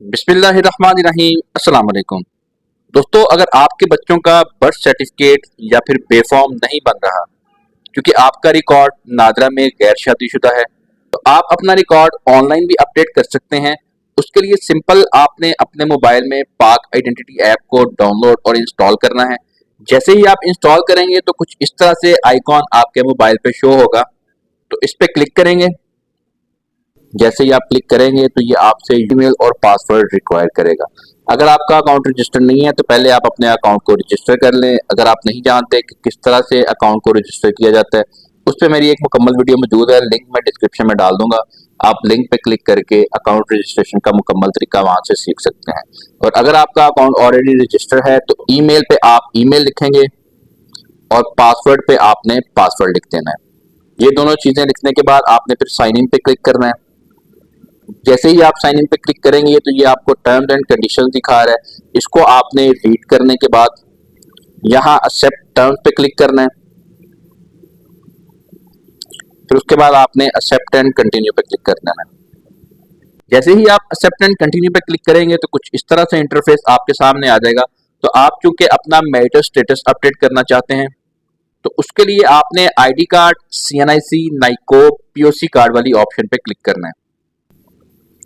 बिस्मिल्लाहिर्रहमानिर्रहीम। अस्सलाम वालेकुम दोस्तों, अगर आपके बच्चों का बर्थ सर्टिफिकेट या फिर बेफॉर्म नहीं बन रहा क्योंकि आपका रिकॉर्ड नादरा में गैर शादीशुदा है, तो आप अपना रिकॉर्ड ऑनलाइन भी अपडेट कर सकते हैं। उसके लिए सिंपल आपने अपने मोबाइल में पाक आइडेंटिटी ऐप को डाउनलोड और इंस्टॉल करना है। जैसे ही आप इंस्टॉल करेंगे तो कुछ इस तरह से आइकॉन आपके मोबाइल पे शो होगा, तो इस पे क्लिक करेंगे। जैसे ही आप क्लिक करेंगे तो ये आपसे ईमेल और पासवर्ड रिक्वायर करेगा। अगर आपका अकाउंट रजिस्टर नहीं है तो पहले आप अपने अकाउंट को रजिस्टर कर लें। अगर आप नहीं जानते कि किस तरह से अकाउंट को रजिस्टर किया जाता है, उस पर मेरी एक मुकम्मल वीडियो मौजूद है, लिंक मैं डिस्क्रिप्शन में डाल दूंगा। आप लिंक पे क्लिक करके अकाउंट रजिस्ट्रेशन का मुकम्मल तरीका वहां से सीख सकते हैं। और अगर आपका अकाउंट ऑलरेडी रजिस्टर है तो ईमेल पे आप ईमेल लिखेंगे और पासवर्ड पे आपने पासवर्ड लिख देना है। ये दोनों चीजें लिखने के बाद आपने फिर साइन इन पे क्लिक करना है। जैसे ही आप साइन इन पे क्लिक करेंगे तो ये आपको टर्म्स एंड कंडीशंस दिखा रहा है। इसको आपने रीड करने के बाद यहाँ एक्सेप्ट टर्म्स पे क्लिक करना है। फिर उसके बाद आपने एक्सेप्ट एंड कंटिन्यू पे क्लिक करना है। जैसे ही आप एक्सेप्ट एंड कंटिन्यू पे क्लिक करेंगे तो कुछ इस तरह से इंटरफेस आपके सामने आ जाएगा। तो आप चूंकि अपना मैरिटल स्टेटस अपडेट करना चाहते हैं, तो उसके लिए आपने ID card, CNIC, Naiko, POC card वाली ऑप्शन पे क्लिक करना है।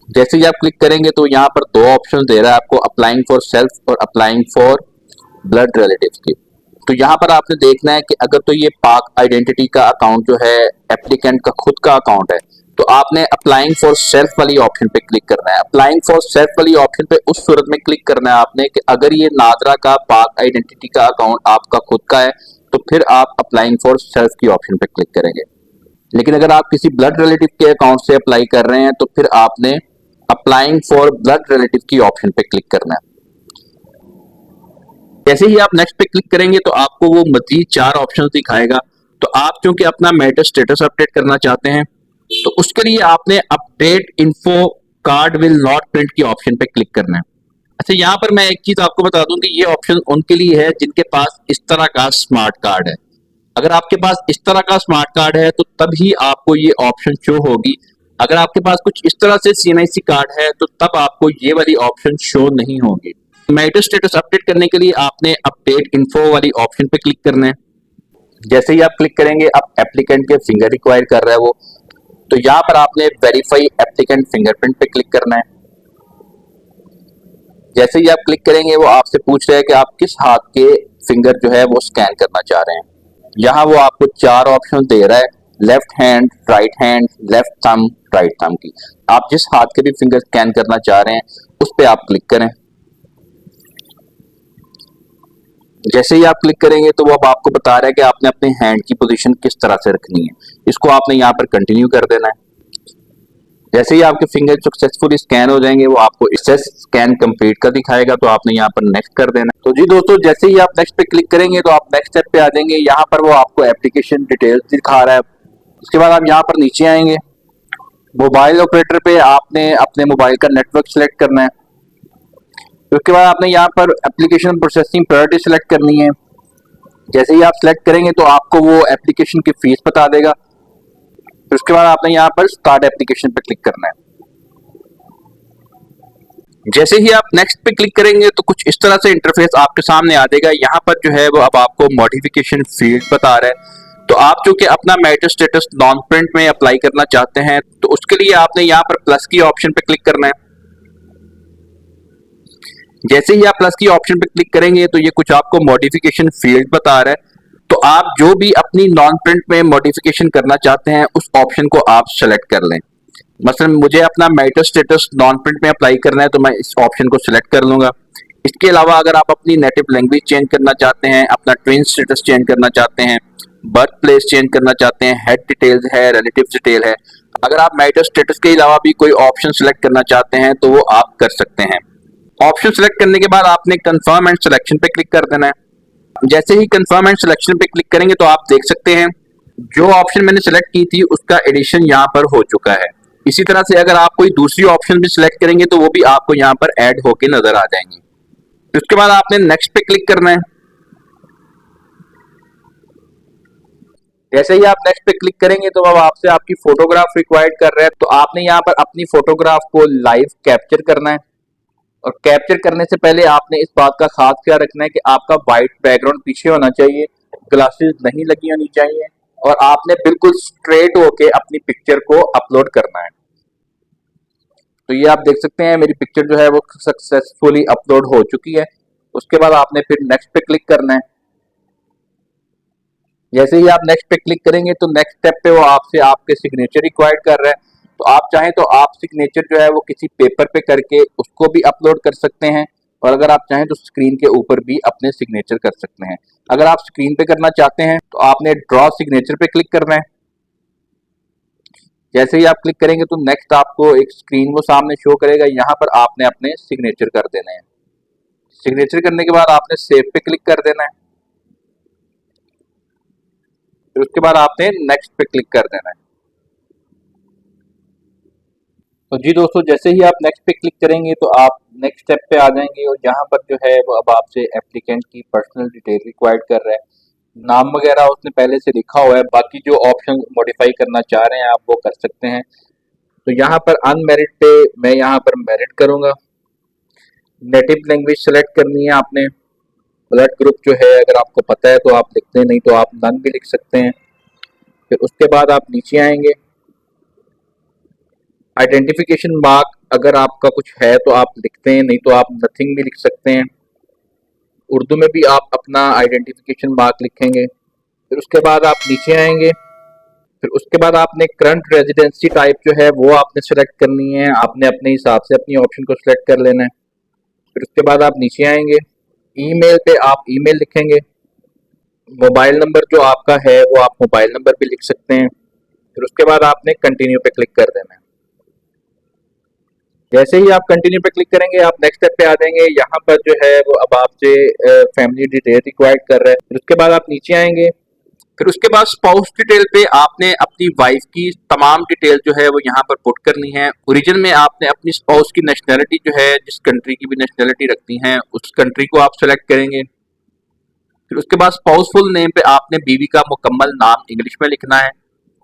जैसे ही आप क्लिक करेंगे तो यहाँ पर दो ऑप्शन दे रहा है आपको, अप्लाइंग फॉर सेल्फ और अप्लाइंग फॉर ब्लड रिलेटिव्स की। तो यहाँ पर आपने देखना है कि अगर तो ये पाक आइडेंटिटी का अकाउंट जो है एप्लीकेंट का खुद का अकाउंट है, तो आपने अप्लाइंग फॉर सेल्फ वाली ऑप्शन पे क्लिक करना है। अप्लाइंग फॉर सेल्फ वाली ऑप्शन पे उस सूरत में क्लिक करना है आपने कि अगर ये नादरा का पाक आइडेंटिटी का अकाउंट आपका खुद का है तो फिर आप अप्लाइंग फॉर सेल्फ की ऑप्शन पे क्लिक करेंगे। लेकिन अगर आप किसी ब्लड रिलेटिव के अकाउंट से अप्लाई कर रहे हैं तो फिर आपने अप्लाइंग फॉर ब्लड रिलेटिव की ऑप्शन पे क्लिक करना है। जैसे ही आप नेक्स्ट पे क्लिक करेंगे तो आपको वो मजीद 4 ऑप्शन दिखाएगा। तो आप चूंकि अपना मैरिटल स्टेटस अपडेट करना चाहते हैं तो उसके लिए आपने update info card will not print की ऑप्शन पे क्लिक करना है। अच्छा, यहाँ पर मैं एक चीज आपको बता दूं कि ये ऑप्शन उनके लिए है जिनके पास इस तरह का स्मार्ट कार्ड है। अगर आपके पास इस तरह का स्मार्ट कार्ड है तो तभी आपको ये ऑप्शन शो होगी। अगर आपके पास कुछ इस तरह से CNIC कार्ड है तो तब आपको ये वाली ऑप्शन शो नहीं होगी। मैरिटल स्टेटस अपडेट करने के लिए आपने अपडेट इन्फो वाली ऑप्शन पे क्लिक करना है। जैसे ही आप क्लिक करेंगे, अब एप्लीकेंट के फिंगर रिक्वायर कर रहा है वो, तो यहाँ पर आपने वेरीफाई एप्लीकेंट फिंगरप्रिंट पे क्लिक करना है। जैसे ही आप क्लिक करेंगे वो आपसे पूछ रहा है कि आप किस हाथ के फिंगर जो है वो स्कैन करना चाह रहे हैं। यहाँ वो आपको 4 ऑप्शन दे रहा है, left hand, right hand, left thumb, right thumb की। आप जिस हाथ के भी फिंगर स्कैन करना चाह रहे हैं उस पर आप क्लिक करें। जैसे ही आप क्लिक करेंगे तो वो अब आपको बता रहा है कि आपने अपने हैंड की पोजीशन किस तरह से रखनी है। इसको आपने यहाँ पर कंटिन्यू कर देना है। जैसे ही आपके फिंगर सक्सेसफुली स्कैन हो जाएंगे वो आपको एक्सेस स्कैन कंप्लीट का दिखाएगा, तो आपने यहाँ पर नेक्स्ट कर देना है। तो जी दोस्तों, जैसे ही आप नेक्स्ट पे क्लिक करेंगे तो आप नेक्स्ट स्टेप पे आ जाएंगे। यहाँ पर वो आपको एप्लीकेशन डिटेल्स दिखा रहा है। उसके बाद आप यहाँ पर नीचे आएंगे, मोबाइल ऑपरेटर पे आपने अपने मोबाइल का नेटवर्क सिलेक्ट करना है। उसके बाद आपने यहाँ पर एप्लीकेशन प्रोसेसिंग प्रायोरिटी सिलेक्ट करनी है। जैसे ही आप सिलेक्ट करेंगे तो आपको वो एप्लीकेशन की फीस बता देगा। फिर उसके बाद आपने यहाँ पर स्टार्ट एप्लीकेशन पे क्लिक करना है। जैसे ही आप नेक्स्ट पे क्लिक करेंगे तो कुछ इस तरह से इंटरफेस आपके सामने आ जाएगा। यहाँ पर जो है वो अब आपको मॉडिफिकेशन फील्ड बता रहा है। तो आप चूंकि अपना मैरिटल स्टेटस नॉन प्रिंट में अप्लाई करना चाहते हैं तो उसके लिए आपने यहाँ पर प्लस की ऑप्शन पे क्लिक करना है। जैसे ही आप प्लस की ऑप्शन पे क्लिक करेंगे तो ये कुछ आपको मॉडिफिकेशन फील्ड बता रहा है। तो आप जो भी अपनी नॉन प्रिंट में मॉडिफिकेशन करना चाहते हैं उस ऑप्शन को आप सेलेक्ट कर लें। मसलन मुझे अपना मैरिटल स्टेटस नॉन प्रिंट में अप्लाई करना है तो मैं इस ऑप्शन को सिलेक्ट कर लूंगा। इसके अलावा अगर आप अपनी नेटिव लैंग्वेज चेंज करना चाहते हैं, अपना ट्विन स्टेटस चेंज करना चाहते हैं, बर्थ प्लेस चेंज करना चाहते हैं, हेड डिटेल्स है, रिलेटिव डिटेल है, अगर आप मैरिटल स्टेटस के अलावा भी कोई ऑप्शन सिलेक्ट करना चाहते हैं तो वो आप कर सकते हैं। ऑप्शन सिलेक्ट करने के बाद आपने कंफर्म एंड सिलेक्शन पे क्लिक कर देना है। जैसे ही कंफर्म एंड सिलेक्शन पे क्लिक करेंगे तो आप देख सकते हैं जो ऑप्शन मैंने सिलेक्ट की थी उसका एडिशन यहाँ पर हो चुका है। इसी तरह से अगर आप कोई दूसरी ऑप्शन भी सिलेक्ट करेंगे तो वो भी आपको यहाँ पर ऐड होके नजर आ जाएंगी। उसके बाद आपने नेक्स्ट पे क्लिक करना है। जैसे ही आप नेक्स्ट पे क्लिक करेंगे तो अब आपसे आपकी फोटोग्राफ रिक्वायर्ड कर रहा है। तो आपने यहाँ पर अपनी फोटोग्राफ को लाइव कैप्चर करना है। और कैप्चर करने से पहले आपने इस बात का खास ख्याल रखना है कि आपका वाइट बैकग्राउंड पीछे होना चाहिए, ग्लासेस नहीं लगी होनी चाहिए और आपने बिल्कुल स्ट्रेट होके अपनी पिक्चर को अपलोड करना है। तो ये आप देख सकते हैं मेरी पिक्चर जो है वो सक्सेसफुली अपलोड हो चुकी है। उसके बाद आपने फिर नेक्स्ट पे क्लिक करना है। जैसे ही आप नेक्स्ट पे क्लिक करेंगे तो नेक्स्ट स्टेप पे वो आपसे आपके सिग्नेचर रिक्वायर्ड कर रहा है। तो आप चाहें तो आप सिग्नेचर जो है वो किसी पेपर पे करके उसको भी अपलोड कर सकते हैं और अगर आप चाहें तो स्क्रीन के ऊपर भी अपने सिग्नेचर कर सकते हैं। अगर आप स्क्रीन पे करना चाहते हैं तो आपने ड्रॉ सिग्नेचर पे क्लिक करना है। जैसे ही आप क्लिक करेंगे तो नेक्स्ट आपको एक स्क्रीन वो सामने शो करेगा, यहाँ पर आपने अपने सिग्नेचर कर देने हैं। सिग्नेचर करने के बाद आपने सेव पे क्लिक कर देना है, फिर उसके बाद आपने नेक्स्ट पे क्लिक कर देना है। तो जी दोस्तों, जैसे ही आप नेक्स्ट पे क्लिक करेंगे तो आप नेक्स्ट स्टेप पे आ जाएंगे और यहाँ पर जो है वो अब आपसे एप्लीकेंट की पर्सनल डिटेल रिक्वायर्ड कर रहा है। नाम वगैरह उसने पहले से लिखा हुआ है, बाकी जो ऑप्शन मॉडिफाई करना चाह रहे हैं आप वो कर सकते हैं। तो यहाँ पर अनमैरिड पे मैं यहाँ पर मैरिड करूँगा। नेटिव लैंग्वेज सेलेक्ट करनी है आपने। ब्लड ग्रुप जो है अगर आपको पता है तो आप लिखते हैं, नहीं तो आप नन भी लिख सकते हैं। फिर उसके बाद आप नीचे आएंगे। आइडेंटिफिकेशन मार्क अगर आपका कुछ है तो आप लिखते हैं, नहीं तो आप नथिंग भी लिख सकते हैं। उर्दू में भी आप अपना आइडेंटिफिकेशन मार्क लिखेंगे। फिर उसके बाद आप नीचे आएंगे। फिर उसके बाद आपने करंट रेजिडेंसी टाइप जो है वो आपने सेलेक्ट करनी है। आपने अपने हिसाब से अपनी ऑप्शन को सिलेक्ट कर लेना है। फिर उसके बाद आप नीचे आएंगे। ईमेल पे आप ईमेल लिखेंगे। मोबाइल नंबर जो आपका है वो आप मोबाइल नंबर भी लिख सकते हैं। फिर उसके बाद आपने कंटिन्यू पे क्लिक कर देना है। जैसे ही आप कंटिन्यू पे क्लिक करेंगे आप नेक्स्ट स्टेप पे आ जाएंगे। यहाँ पर जो है वो अब आपसे फैमिली डिटेल रिक्वायर्ड कर रहा है। फिर उसके बाद आप नीचे आएंगे। फिर उसके बाद स्पाउस डिटेल पे आपने अपनी वाइफ की तमाम डिटेल जो है वो यहाँ पर पुट करनी है। ओरिजिन में आपने अपनी स्पाउस की नेशनैलिटी जो है, जिस कंट्री की भी नेशनैलिटी रखती हैं उस कंट्री को आप सेलेक्ट करेंगे। फिर उसके बाद स्पाउस फुल नेम पे आपने बीवी का मुकम्मल नाम इंग्लिश में लिखना है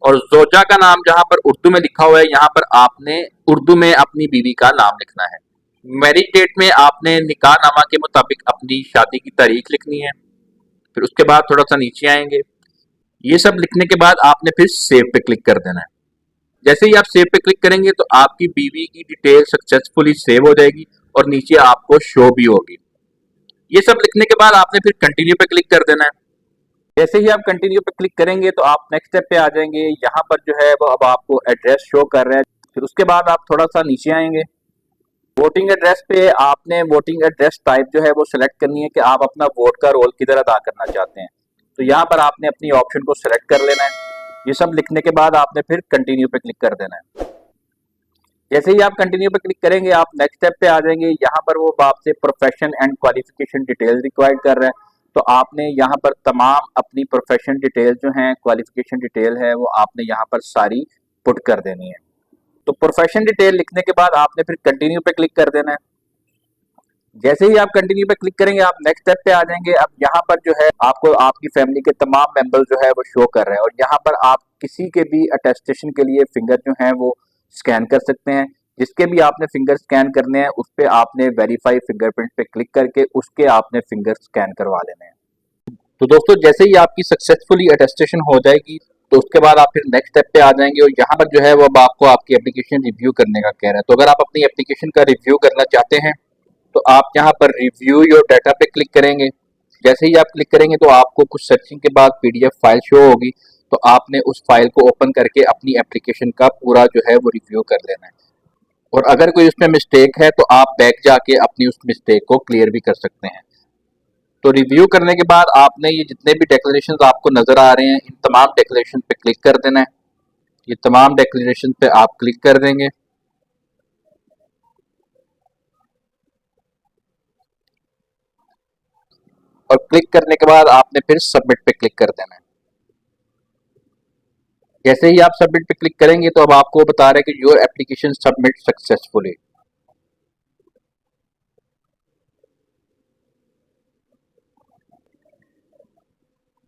और जोजा का नाम जहां पर उर्दू में लिखा हुआ है यहाँ पर आपने उर्दू में अपनी बीवी का नाम लिखना है। मैरिज डेट में आपने निकाहनामा के मुताबिक अपनी शादी की तारीख लिखनी है। फिर उसके बाद थोड़ा सा नीचे आएंगे। ये सब लिखने के बाद आपने फिर सेव पे क्लिक कर देना है। जैसे ही आप सेव पे क्लिक करेंगे तो आपकी बीवी की डिटेल सक्सेसफुली सेव हो जाएगी और नीचे आपको शो भी होगी। ये सब लिखने के बाद आपने फिर कंटिन्यू पे क्लिक कर देना है। जैसे ही आप कंटिन्यू पे क्लिक करेंगे तो आप नेक्स्ट स्टेप पे आ जाएंगे। यहाँ पर जो है वो अब आपको एड्रेस शो कर रहा है। फिर उसके बाद आप थोड़ा सा नीचे आएंगे। वोटिंग एड्रेस पे आपने वोटिंग एड्रेस टाइप जो है वो सिलेक्ट करनी है कि आप अपना वोट का रोल किधर अदा करना चाहते हैं। तो यहाँ पर आपने अपनी ऑप्शन को सिलेक्ट कर लेना है। ये सब लिखने के बाद आपने फिर कंटिन्यू पे क्लिक कर देना है। जैसे ही आप कंटिन्यू पे क्लिक करेंगे आप नेक्स्ट स्टेप पे आ जाएंगे। यहाँ पर वो आपसे profession and qualification detail required कर रहा है। तो आपने यहाँ पर तमाम अपनी प्रोफेशन डिटेल जो है, क्वालिफिकेशन डिटेल है, वो आपने यहाँ पर सारी पुट कर देनी है। तो प्रोफेशन डिटेल लिखने के बाद आपने फिर कंटिन्यू पे क्लिक कर देना है। जैसे ही आप कंटिन्यू पे क्लिक करेंगे आप नेक्स्ट स्टेप पे आ जाएंगे। अब यहाँ पर जो है आपको आपकी फैमिली के तमाम मेंबर जो है वो शो कर रहे हैं और यहाँ पर आप किसी के भी अटेस्टेशन के लिए फिंगर जो है वो स्कैन कर सकते हैं। जिसके भी आपने फिंगर स्कैन करने हैं उस पर आपने वेरीफाई फिंगरप्रिंट पे क्लिक करके उसके आपने फिंगर स्कैन करवा लेने हैं। तो दोस्तों, जैसे ही आपकी सक्सेसफुली अटेस्टेशन हो जाएगी तो उसके बाद आप फिर नेक्स्ट स्टेप पे आ जाएंगे और यहाँ पर जो है वो अब आपको आपकी एप्लीकेशन रिव्यू करने का कह रहा है। तो अगर आप अपनी एप्लीकेशन का रिव्यू करना चाहते हैं तो आप यहाँ पर रिव्यू योर डाटा पे क्लिक करेंगे। जैसे ही आप क्लिक करेंगे तो आपको कुछ सर्चिंग के बाद पीडीएफ फाइल शो होगी। तो आपने उस फाइल को ओपन करके अपनी एप्लीकेशन का पूरा जो है वो रिव्यू कर लेना है और अगर कोई उसमें मिस्टेक है तो आप बैक जाके अपनी उस मिस्टेक को क्लियर भी कर सकते हैं। तो रिव्यू करने के बाद आपने ये जितने भी डेक्लेरेशन आपको नजर आ रहे हैं इन तमाम डेक्लेरेशन पे क्लिक कर देना है। ये तमाम डेक्लेरेशन पे आप क्लिक कर देंगे और क्लिक करने के बाद आपने फिर सबमिट पे क्लिक कर देना है। जैसे ही आप सबमिट पे क्लिक करेंगे तो अब आपको बता रहा है कि योर एप्लीकेशन सबमिट सक्सेसफुली।